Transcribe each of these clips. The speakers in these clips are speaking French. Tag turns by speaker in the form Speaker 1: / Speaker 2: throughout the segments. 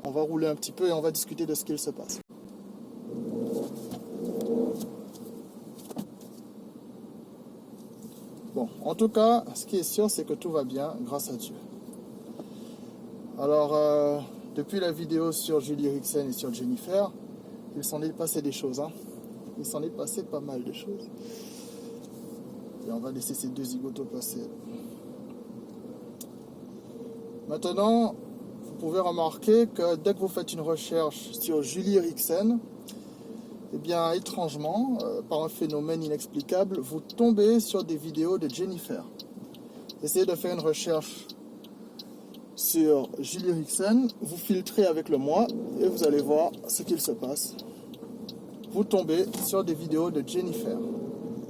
Speaker 1: On va rouler un petit peu et on va discuter de ce qu'il se passe. Bon, en tout cas, ce qui est sûr, c'est que tout va bien, grâce à Dieu. Alors, depuis la vidéo sur Julie Erickson et sur Jennifer, il s'en est passé des choses. Hein. Il s'en est passé pas mal de choses. Et on va laisser ces deux zigotos passer. Maintenant, vous pouvez remarquer que dès que vous faites une recherche sur Julie Erickson, eh bien, étrangement, par un phénomène inexplicable, vous tombez sur des vidéos de Jennifer. Essayez de faire une recherche sur Julie Erickson, vous filtrez avec le moi et vous allez voir ce qu'il se passe. Vous tombez sur des vidéos de Jennifer,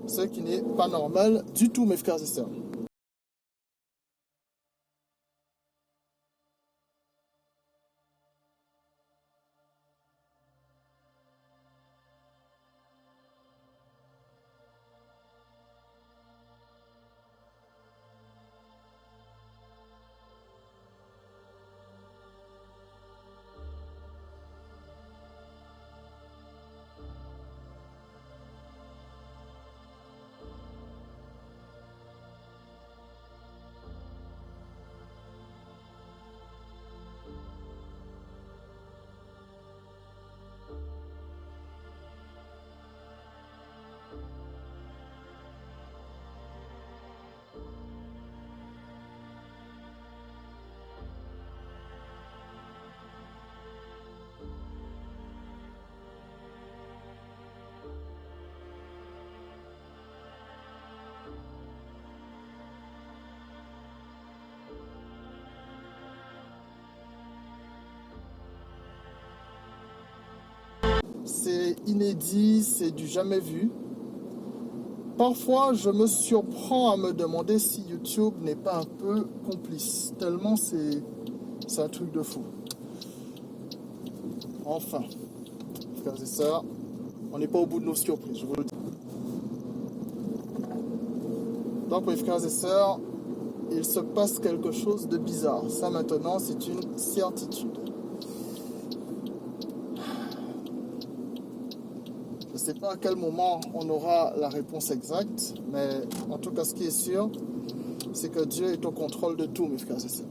Speaker 1: ce qui n'est pas normal du tout, mes frères et sœurs. C'est inédit, c'est du jamais vu. Parfois, je me surprends à me demander si YouTube n'est pas un peu complice, tellement c'est un truc de fou. Enfin, frères et sœurs, on n'est pas au bout de nos surprises, je vous le dis. Donc, mes frères et sœurs, il se passe quelque chose de bizarre. Ça, maintenant, c'est une certitude. Je ne sais pas à quel moment on aura la réponse exacte, mais en tout cas, ce qui est sûr, c'est que Dieu est au contrôle de tout, mes frères et sœurs.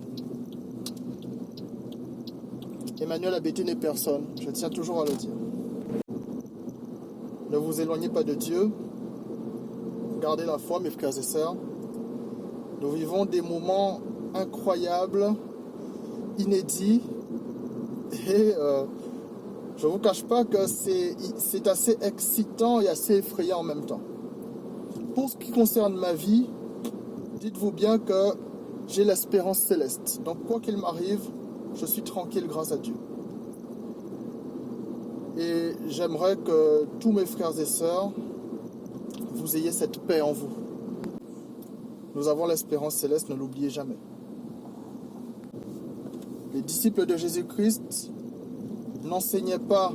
Speaker 1: Emmanuel Abété n'est personne, je tiens toujours à le dire. Ne vous éloignez pas de Dieu, gardez la foi, mes frères et sœurs. Nous vivons des moments incroyables, inédits, et je ne vous cache pas que c'est assez excitant et assez effrayant en même temps. Pour ce qui concerne ma vie, dites-vous bien que j'ai l'espérance céleste. Donc quoi qu'il m'arrive, je suis tranquille grâce à Dieu. Et j'aimerais que tous mes frères et sœurs, vous ayez cette paix en vous. Nous avons l'espérance céleste, ne l'oubliez jamais. Les disciples de Jésus-Christ n'enseignaient pas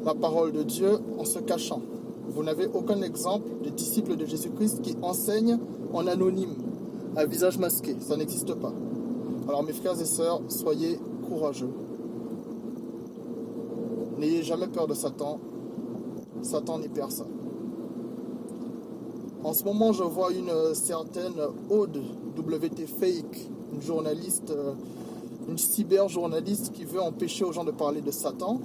Speaker 1: la parole de Dieu en se cachant. Vous n'avez aucun exemple de disciples de Jésus-Christ qui enseignent en anonyme, à visage masqué. Ça n'existe pas. Alors mes frères et sœurs, soyez courageux. N'ayez jamais peur de Satan. Satan n'est personne. En ce moment, je vois une certaine Aude WT Fake, une journaliste, une cyberjournaliste qui veut empêcher aux gens de parler de Satan,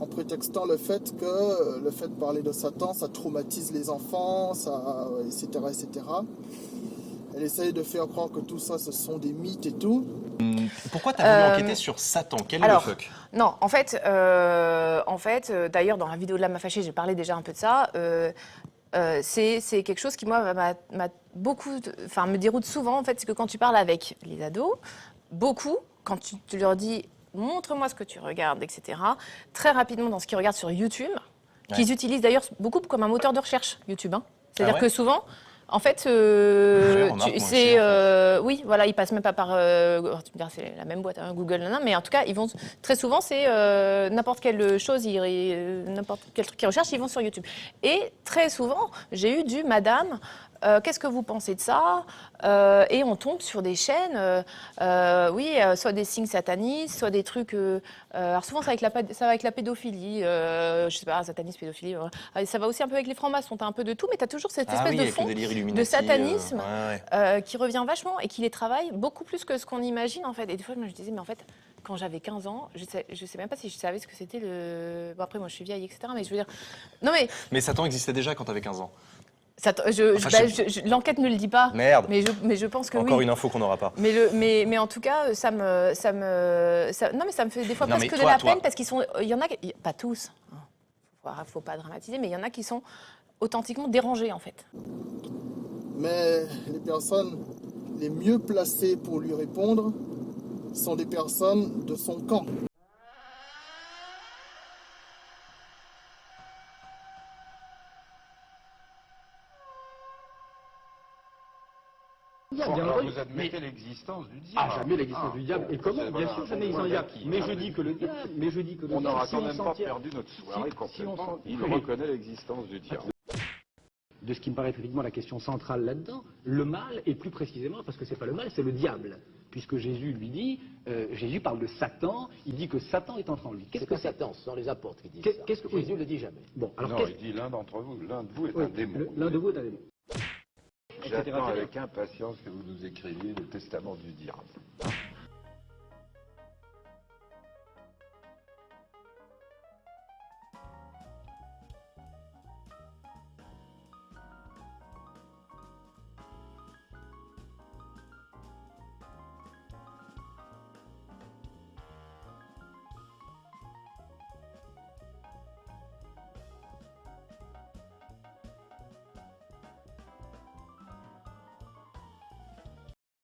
Speaker 1: en prétextant le fait de parler de Satan, ça traumatise les enfants, etc., etc. Elle essaye de faire croire que tout ça, ce sont des mythes et tout.
Speaker 2: Pourquoi tu as voulu enquêter sur Satan? Quel est le fuck?
Speaker 3: Non, en fait, d'ailleurs, dans la vidéo de l'âme fâchée, j'ai parlé déjà un peu de ça. C'est quelque chose qui, moi, m'a beaucoup... Enfin, me déroute souvent, en fait, c'est que quand tu parles avec les ados, beaucoup, quand tu leur dis « montre-moi ce que tu regardes », etc., très rapidement, dans ce qu'ils regardent sur YouTube, qu'ils utilisent d'ailleurs beaucoup comme un moteur de recherche, YouTube. Hein. C'est-à-dire que souvent... En fait, oui, voilà, ils passent même pas par. Tu me diras, c'est la même boîte, hein, Google, mais en tout cas, ils vont très souvent, c'est n'importe quelle chose, n'importe quel truc qu'ils recherchent, ils vont sur YouTube. Et très souvent, j'ai eu du Madame, qu'est-ce que vous pensez de ça? Et on tombe sur des chaînes, soit des signes satanistes, soit des trucs. Alors souvent, ça va avec la pédophilie, je sais pas, satanisme, pédophilie. Ça va aussi un peu avec les francs-maçons, t'as un peu de tout, mais t'as toujours cette espèce de fond de satanisme qui revient vachement et qui les travaille beaucoup plus que ce qu'on imagine en fait. Et des fois, je me disais, mais en fait, quand j'avais 15 ans, je sais même pas si je savais ce que c'était le. Bon, après, moi, je suis vieille, etc. Mais je veux dire. Non, mais.
Speaker 2: Mais Satan existait déjà quand t'avais 15 ans.
Speaker 3: L'enquête ne le dit pas.
Speaker 2: Merde.
Speaker 3: Mais je pense que
Speaker 2: Encore
Speaker 3: oui.
Speaker 2: une info qu'on n'aura pas.
Speaker 3: Mais en tout cas, ça me fait des fois presque de la peine parce il y en a, pas tous. Faut pas dramatiser, mais il y en a qui sont authentiquement dérangés en fait.
Speaker 1: Mais les personnes les mieux placées pour lui répondre sont des personnes de son camp.
Speaker 4: Alors vous admettez l'existence du diable.
Speaker 5: Ah, jamais l'existence du diable. Et comment? Bien sûr, jamais il y a. Mais je dis que le diable.
Speaker 4: On n'aura quand même pas perdu notre soirée complètement. Il reconnaît l'existence du diable.
Speaker 5: De ce qui me paraît effectivement la question centrale là-dedans, le mal, et plus précisément, parce que c'est pas le mal, c'est le diable. Puisque Jésus lui dit, Jésus parle de Satan, il dit que Satan est entré en lui.
Speaker 6: Qu'est-ce que Satan? Ce sont les apôtres qui disent ça.
Speaker 5: Qu'est-ce que
Speaker 6: Jésus ne le dit jamais.
Speaker 5: Bon, alors
Speaker 4: non, il dit l'un d'entre vous, l'un de vous est un démon.
Speaker 5: L'un de vous est un démon.
Speaker 4: J'attends avec impatience que vous nous écriviez le testament du diable.